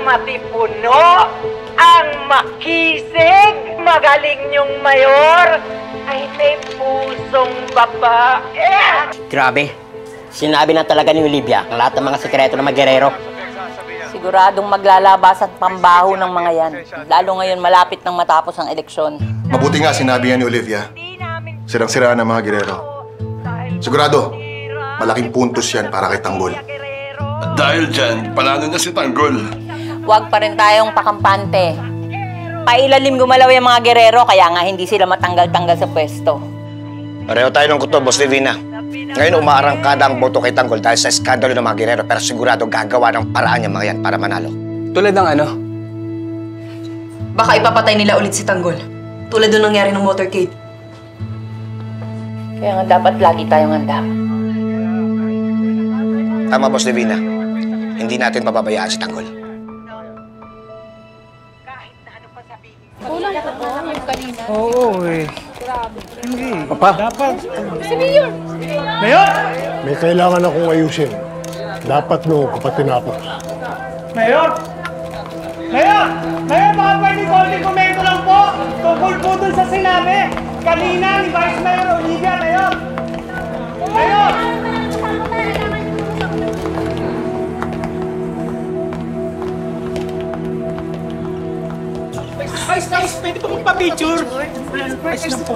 matipuno, ang makisig, magaling yung mayor, ay may pusong babae. Grabe. Sinabi na talaga ni Olivia ang lahat ng mga sikreto ng mga gerero. Siguradong maglalabas at pambaho ng mga yan. Lalo ngayon malapit nang matapos ang eleksyon. Mabuti nga sinabi yan ni Olivia. Sirang-siraan ng mga gerero. Sigurado, malaking puntos yan para kay Tanggol. At dahil dyan, panalo na si Tanggol. Huwag pa rin tayong pakampante. Pailalim gumalaw yung mga gerero, kaya nga hindi sila matanggal-tanggal sa pwesto. Pareho tayo ng kuto, Boss Divina. Ngayon umaarangkada ang boto kay Tanggol dahil sa eskandalo ng mga gerero, pero sigurado gagawa ng paraan yung mga yan para manalo. Tulad ng ano? Baka ipapatay nila ulit si Tanggol. Tulad doon nangyari ng motorcade. Kaya nga dapat lagi tayong handa. Tama, Boss Divina. Hindi natin pababayaan si Tanggol. Oo eh. Hindi. Papa. Dapat. Si Mayor. Mayor! May kailangan akong ayusin. Dapat no, kapatid na ako. Mayor! Mayor! Mayor, baka pwede konting komento lang po. Tungkol po dun sa sinabi kanina ni Vice Mayor Olivia, Mayor! Mayor! Vice, pwede po magpa-picture? Vice lang po.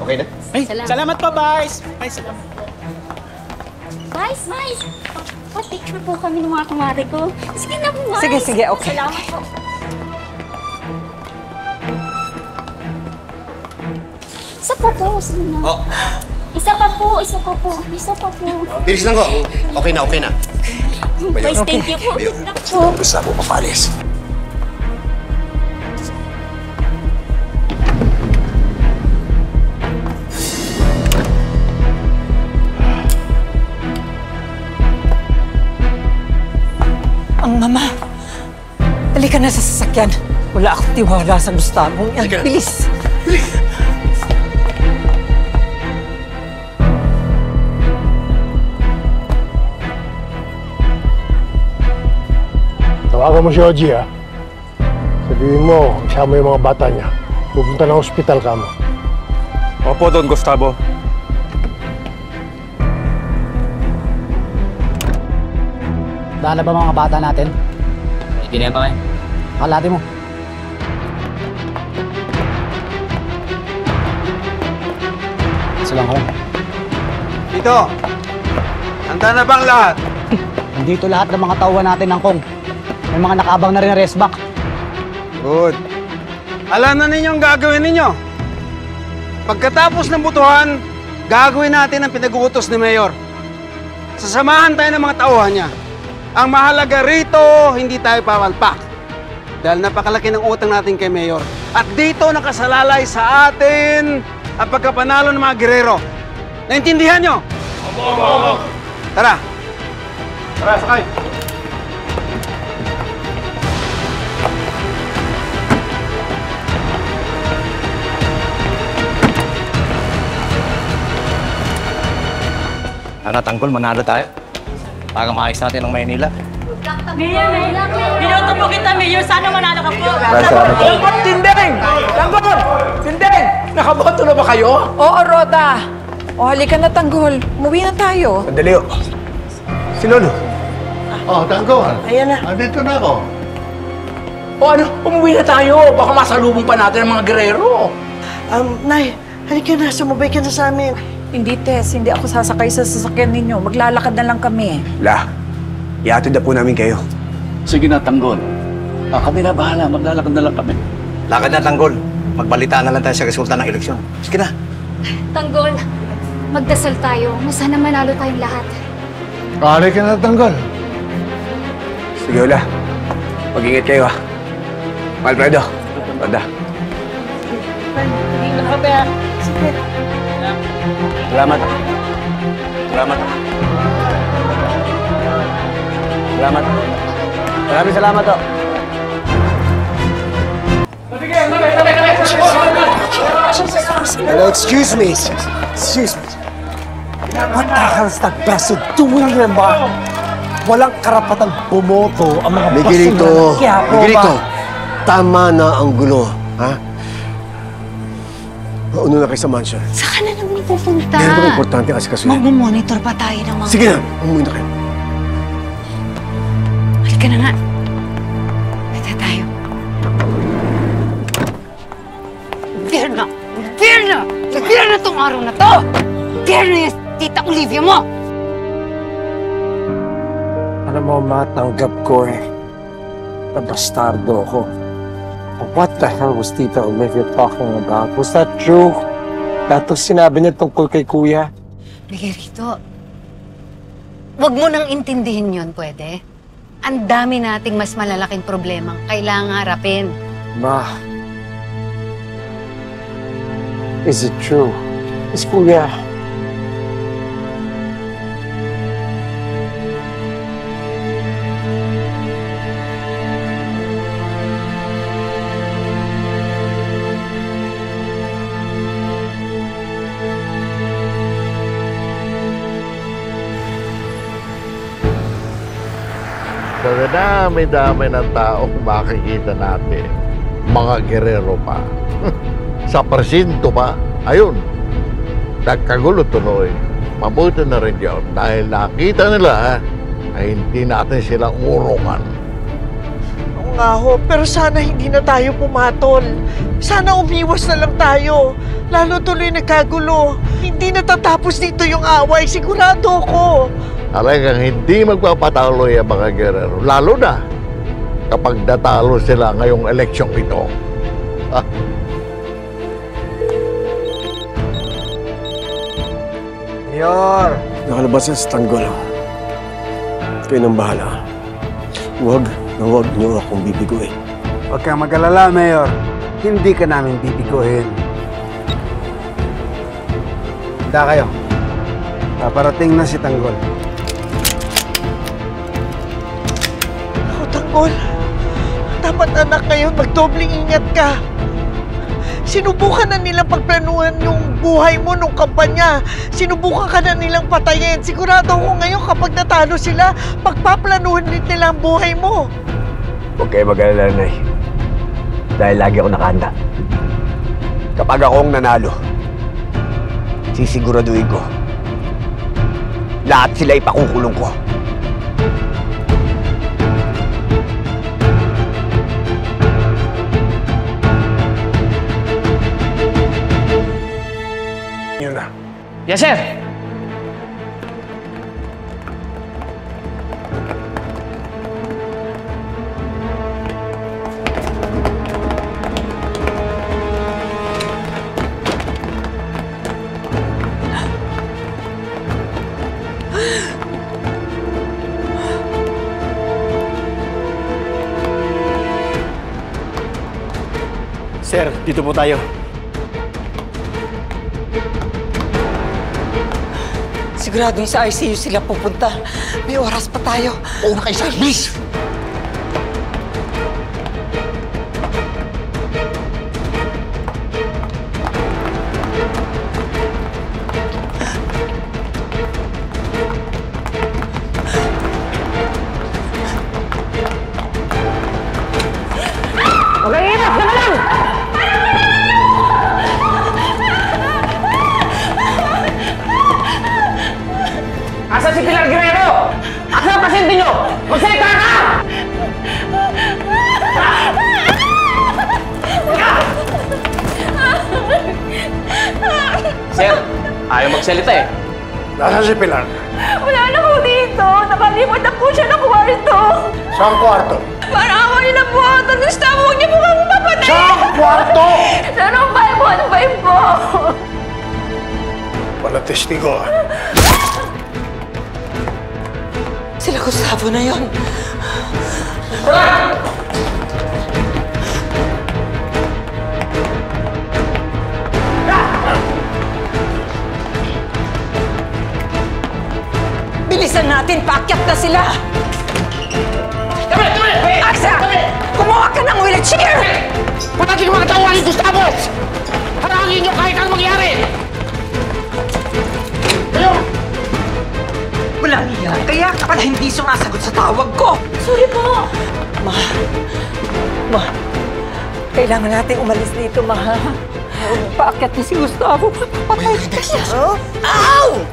Okay na? Ay, salamat pa, Vice! Vice, salamat po. Vice! Pa-picture po kami ng mga kumari ko. Sige na po, Vice. Sige, okay. Salamat po. Isa pa po, sige na. Oh. Isa pa po. Bilis lang ko. Okay na. Vice, thank you po. Gusto ako mapalis. Ang mama, halika na sa sasakyan. Wala akong tiwala sa Gustavo. Yan, bilis. Tawagan mo si Oji, ha? Sabihin mo, isama yung mga bata niya. Pupunta ng ospital ka mo. Opo, Don Gustavo. Dala ba mga bata natin? Hindi na yan pa kayo. Kalati mo. Isa lang ako. Dito! Handa na bang lahat? Nandito lahat ng mga tauhan natin ng Kong. May mga nakaabang na rin na resback. Good. Alam na ninyong gagawin ninyo. Pagkatapos ng butuhan, gagawin natin ang pinag-uutos ni Mayor. Sasamahan tayo ng mga tauhan niya. Ang mahalaga rito, hindi tayo papalpak. Dahil napakalaki ng utang natin kay Mayor. At dito nakasalalay sa atin ang pagkapanalo ng mga gerero. Naintindihan nyo? Opo. Tara. Tara, sakay. Ano, Tanggol, manalo tayo. Para maayos natin ang Maynila. Mayor! Binoto po kita, Mayor. Sana manalo ka po. Tindeng! Tanggol! Tindeng! Nakaboto na ba kayo? Oo, Roda. O, halika na, Tanggol. Umuwi na tayo. Sandali, oh. Si Lolo. Oh, Tanggol. Ayan na. Andito na ako. O ano, umuwi na tayo. Baka masalubong pa natin ang mga gerero. Nay, halika na. Sumabay ka na sa amin. Hindi, Tess. Hindi ako sasakay sa sasakyan ninyo. Maglalakad na lang kami. Iatid na po namin kayo. Sige na, Tanggol. Kami na bahala. Maglalakad na lang kami. Lakad na, Tanggol. Magbalita na lang tayo sa resulta ng eleksyon. Sige na. Tanggol, magdasal tayo. Sana manalo tayong lahat. Halika na, Tanggol. Sige, Ula. Mag-ingat kayo, ha. Alfredo. Roda. Sige. Salamat. Salamat. Salamat. Maraming salamat, oh. Hello, excuse me. Excuse me. Matakas nagpresuduran rin ba? Walang karapatang bumoto ang mga Miguelito, basura ng Quiapo ba? Miguelito, tama na ang gulo, ha? Mauna na kayo sa mansion. Saan na naman pupunta? Meron bang importante kasi kasuhin? Mag-monitor pa tayo ng mga... Sige na, umuwi na kayo. Halika na nga. Halika tayo. Fair na! Fair na! Fair na tong araw na to! Fair na yung Tita Olivia mo! Alam mo, matanggap ko na bastardo ako. What the hell was Tita Olivia talking about? Was that true? Lahat ng sinabi niya tungkol kay Kuya? Miguelito, wag mo nang intindihin yun, pwede? Ang dami nating mas malalaking problemang kailangang harapin. Ma, is it true? Is Kuya... Sa dami-dami ng tao kung makikita natin, mga gerero pa. Sa presinto pa, ayun, nagkagulo tuloy. Mabuti na rin yun dahil nakita nila ay hindi natin sila urungan. Oo nga ho, pero sana hindi na tayo pumatol. Sana umiwas na lang tayo. Lalo tuloy nagkagulo. Hindi natatapos dito yung away, sigurado ko. Talagang hindi magpapatalo ang mga gerero, lalo na kapag natalo sila ngayong eleksyong ito. Ah. Mayor! Nakalabas sa tanggol. Kayo nang bahala. Huwag niyo akong bibiguin. Huwag kang mag-alala, Mayor. Hindi ka namin bibiguhin. Handa kayo. Paparating na si Tanggol. Tanggol, dapat anak ngayon magdobling ingat ka. Sinubukan na nilang pagplanuhan yung buhay mo nung kampanya. Sinubukan ka na nilang patayin. Sigurado ko ngayon kapag natalo sila, pagpaplanuhan din nila ang buhay mo. Huwag kayo mag-alala, Nay. Dahil lagi ako nakahanda. Kapag akong nanalo, sisiguraduhin ko, lahat sila ipakukulong ko. Yes, sir! Sir, dito po tayo. Sigurado yung sa ICU sila pupunta. May oras pa tayo. Oo na kayo, sir. Please! Okay, ingat ka na lang! Asan si Pilar Guerrero? Asan ang pasyente nyo? Magsalita ka! Sir, ayaw magsalita eh. Nasaan si Pilar? Wala na po dito. Nakalimot na po siya ng kwarto. Saan kwarto? Parang ako nila po. Gusto mo, huwag niyo po kang mapapatay. Saan kwarto? Ano ba po? Wala testigo. Sila Gustavo na yon. Bilisan natin! Paakyat na sila! Asa! Kumuha ka ng wheelchair! Patating mga tawa ni Gustavo! Harangin niyo kahit anong mangyari! Kayo! Walang iya. Kaya ka pala hindi sumasagot sa tawag ko. Sorry po. Ma, kailangan natin umalis dito, ma. Paakyat na si Gustavo. Papatay ka siya. Ow!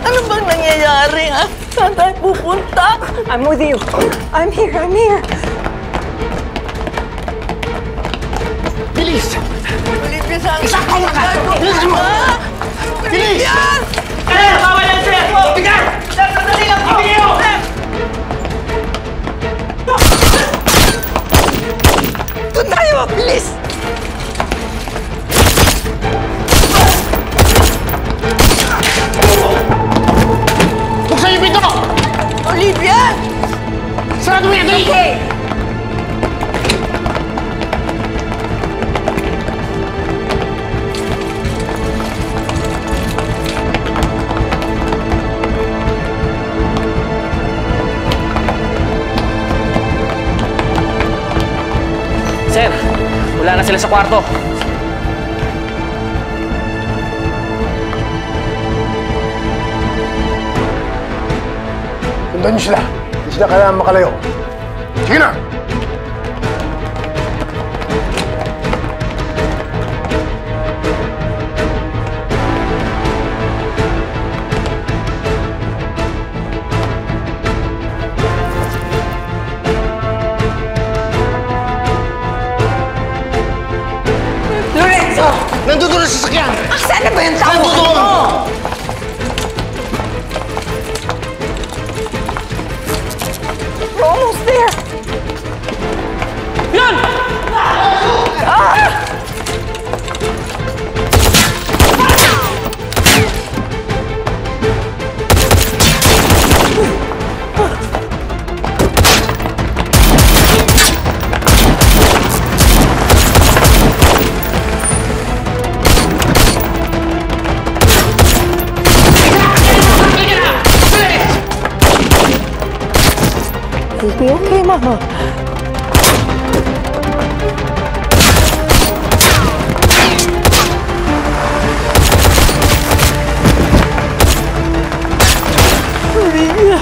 Ano bang nangyayari, ha? Saan tayo pupunta? I'm with you. I'm here. Bilis! Olivia, saan? Isa ka na ka! Bilis mo! Bilis! Sir! Bawal lang, sir! Bigar! Sir, sandali lang po! Doon tayo! Bilis! Buksan yung pinto! Olivia! Sarado mo yan! Okay! Sir, wala na sila sa kwarto. Sundan niyo sila. Hindi sila kailangan makalayo. Sige na! Lorenzo! Nandun doon sa sasakyan! Saan na ba yung tao? Nandun doon! We're almost there! Yan! You'll be okay, Mama. Olivia.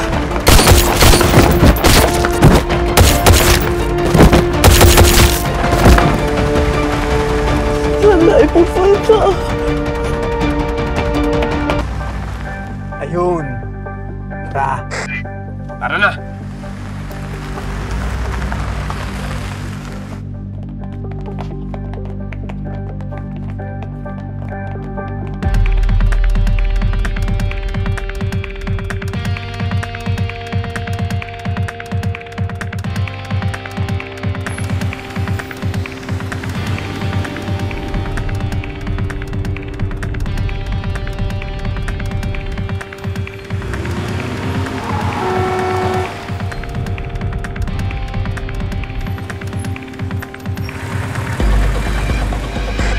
Saan tayo pupunta? Ayun. Tara. Tara na.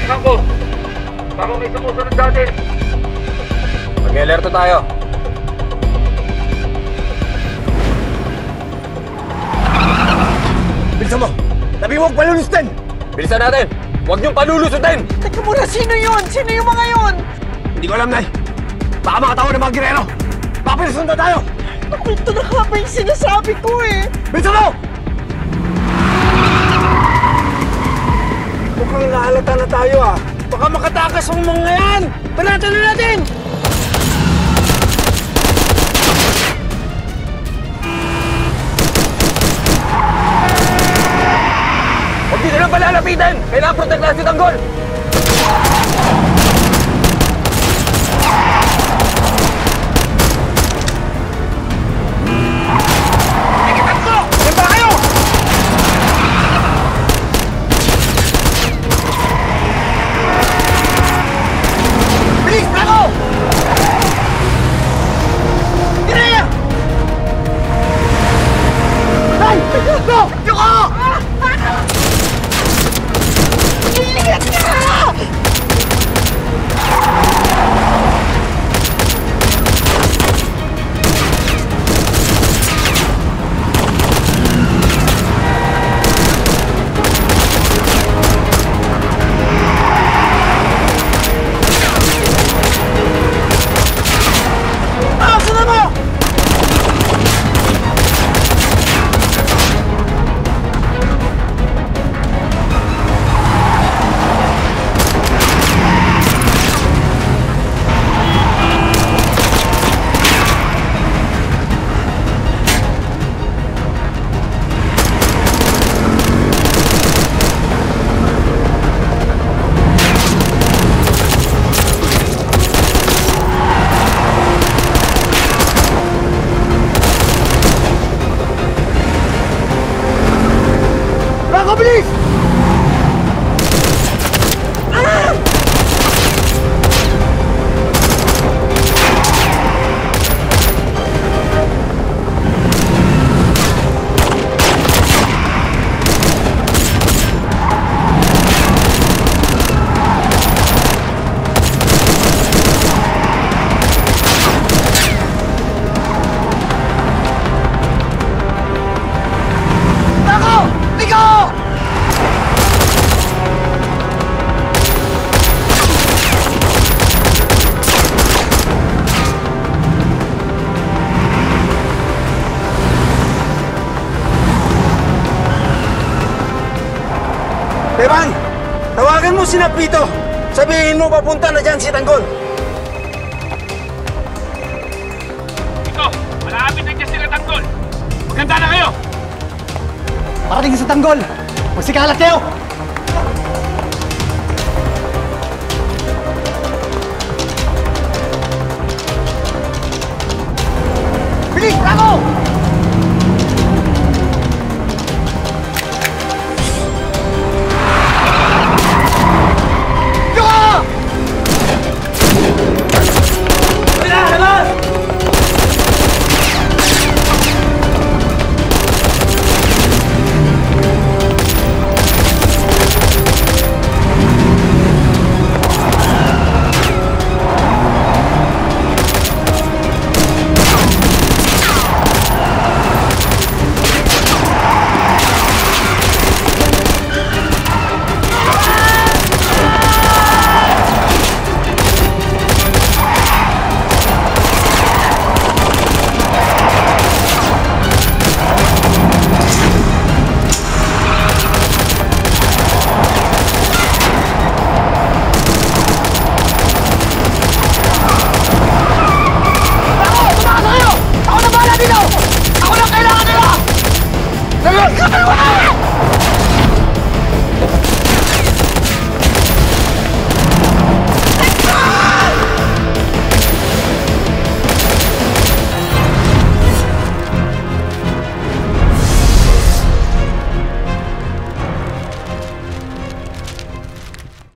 Ako! Baka may sumusunod sa atin! Mag-alerto tayo. Bilisan mo! Sabi mo, huwag palulusutin! Bilisan natin! Huwag niyong palulusutin! Teka muna, sino yun? Sino yung mga yun? Hindi ko alam, Nay. Baka makatawa ng mga girero. Baka pinusundan tayo! Ito na nga ba yung sinasabi ko eh? Bilisan mo! Mukhang nahalata na tayo ah. Baka makatakas ang mga yan! Banatan na natin! Huwag dito lang palalapitan! Kailangan protektahan si Tanggol! Ingat ka! si Napito. Sabihin mo papunta na dyan si Tanggol. Ito, malapit na dyan sila Tanggol. Maganda na kayo! Parating sa Tanggol! Magsikalat kayo!